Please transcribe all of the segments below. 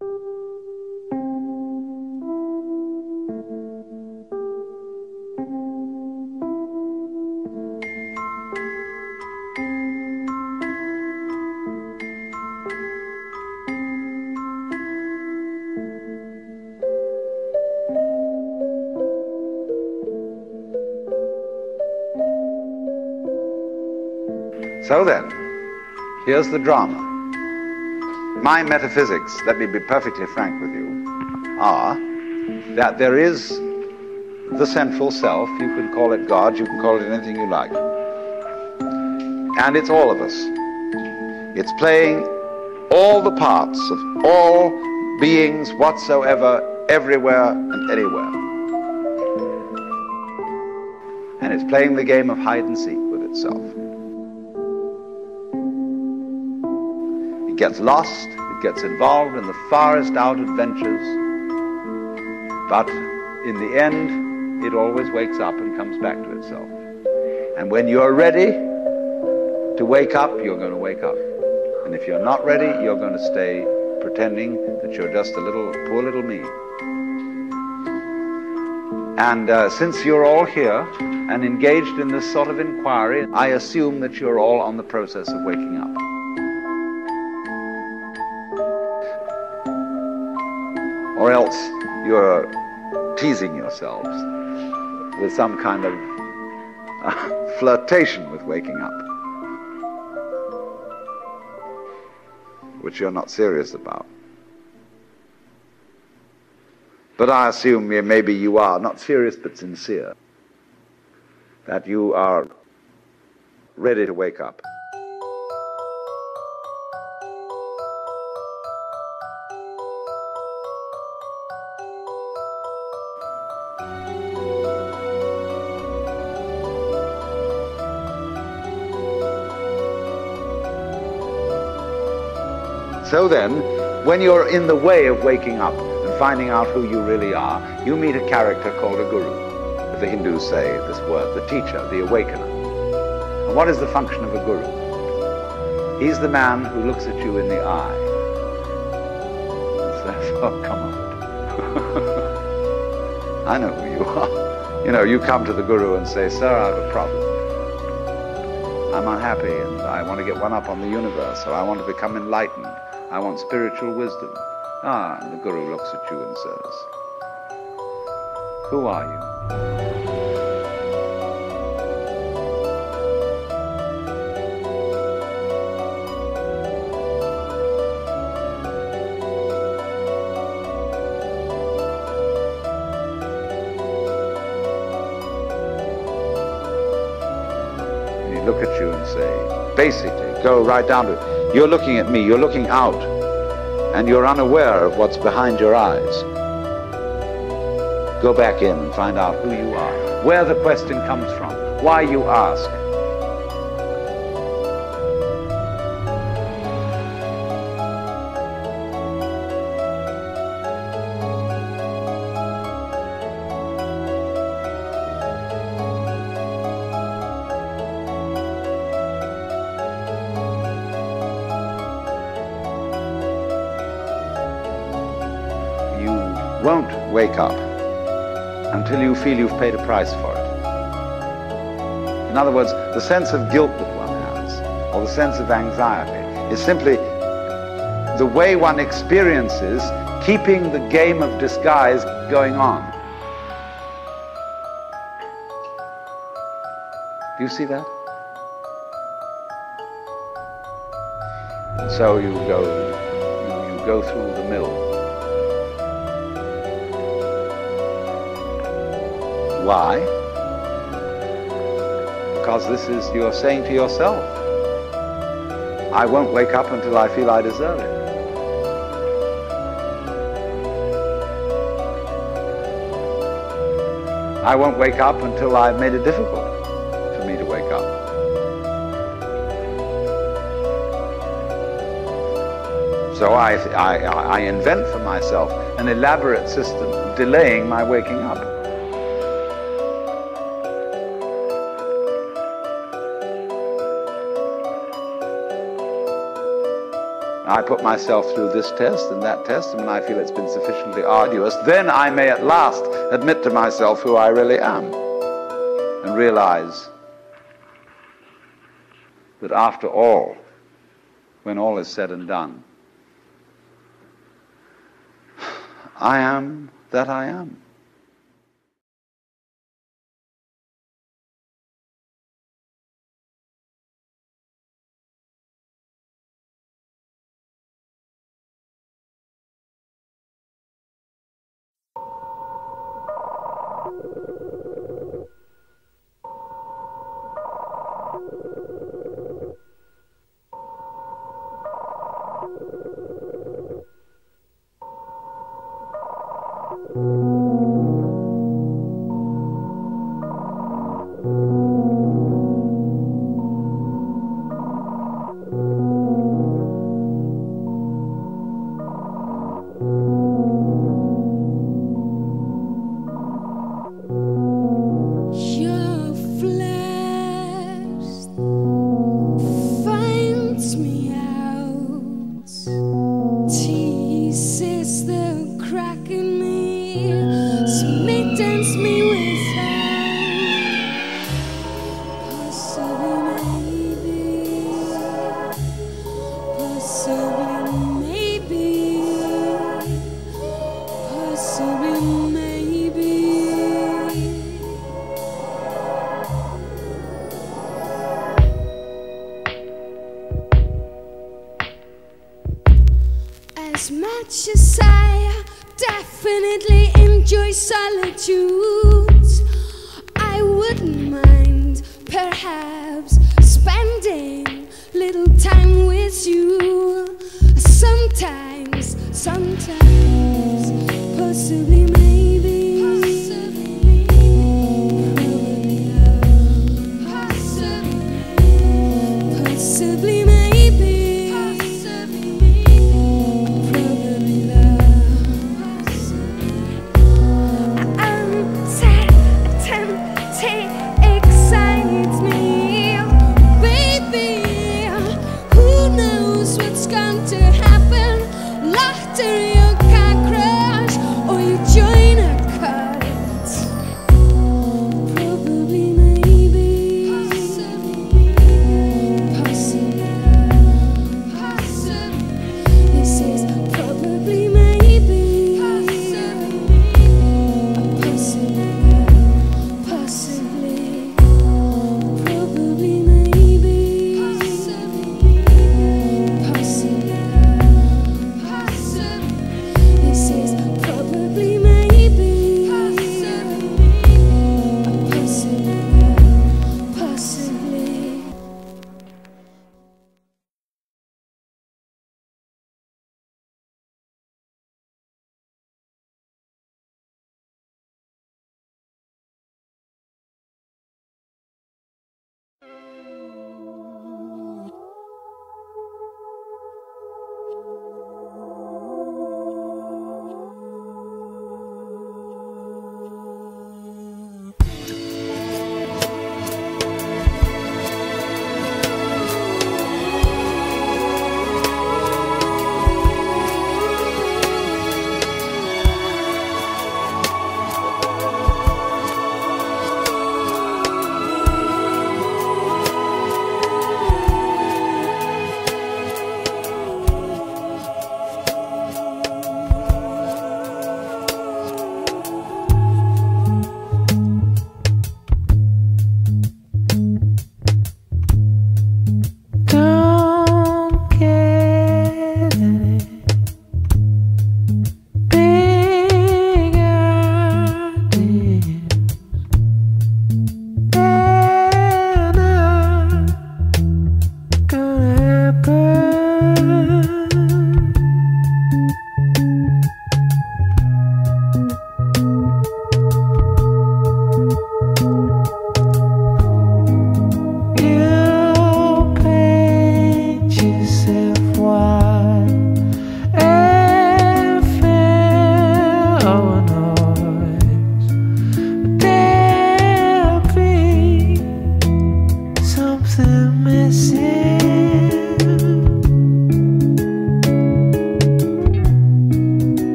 So then, here's the drama. My metaphysics, let me be perfectly frank with you, are that there is the central self. You can call it God, you can call it anything you like. And it's all of us. It's playing all the parts of all beings whatsoever, everywhere and anywhere. And it's playing the game of hide and seek with itself. It gets lost, it gets involved in the farthest out adventures, but in the end, it always wakes up and comes back to itself. And when you're ready to wake up, you're going to wake up. And if you're not ready, you're going to stay pretending that you're just a little, poor little me. And since you're all here and engaged in this sort of inquiry, I assume that you're all on the process of waking up. Or else you're teasing yourselves with some kind of flirtation with waking up, which you're not serious about. But I assume maybe you are, not serious but sincere, that you are ready to wake up. So then, when you're in the way of waking up and finding out who you really are, you meet a character called a guru. The Hindus say this word, the teacher, the awakener. And what is the function of a guru? He's the man who looks at you in the eye and says, oh, come on. I know who you are. You know, you come to the guru and say, sir, I have a problem. I'm unhappy and I want to get one up on the universe, or I want to become enlightened. I want spiritual wisdom. And the guru looks at you and says, who are you? And he'd look at you and say, basically, go right down to it. You're looking at me, you're looking out, and you're unaware of what's behind your eyes. Go back in and find out who you are, where the question comes from, why you ask. Won't wake up until you feel you've paid a price for it. In other words, the sense of guilt that one has, or the sense of anxiety, is simply the way one experiences keeping the game of disguise going on. Do you see that? And so you go through the mill. Why? Because this is, you're saying to yourself, I won't wake up until I feel I deserve it. I won't wake up until I've made it difficult for me to wake up. So I invent for myself an elaborate system of delaying my waking up. I put myself through this test and that test, and when I feel it's been sufficiently arduous, then I may at last admit to myself who I really am and realize that after all, when all is said and done, I am that I am. As much as I definitely enjoy solitude, I wouldn't mind perhaps spending little time with you. Sometimes, possibly, maybe, possibly, maybe.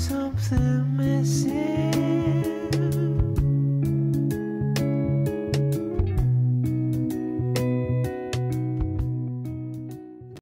Something missing.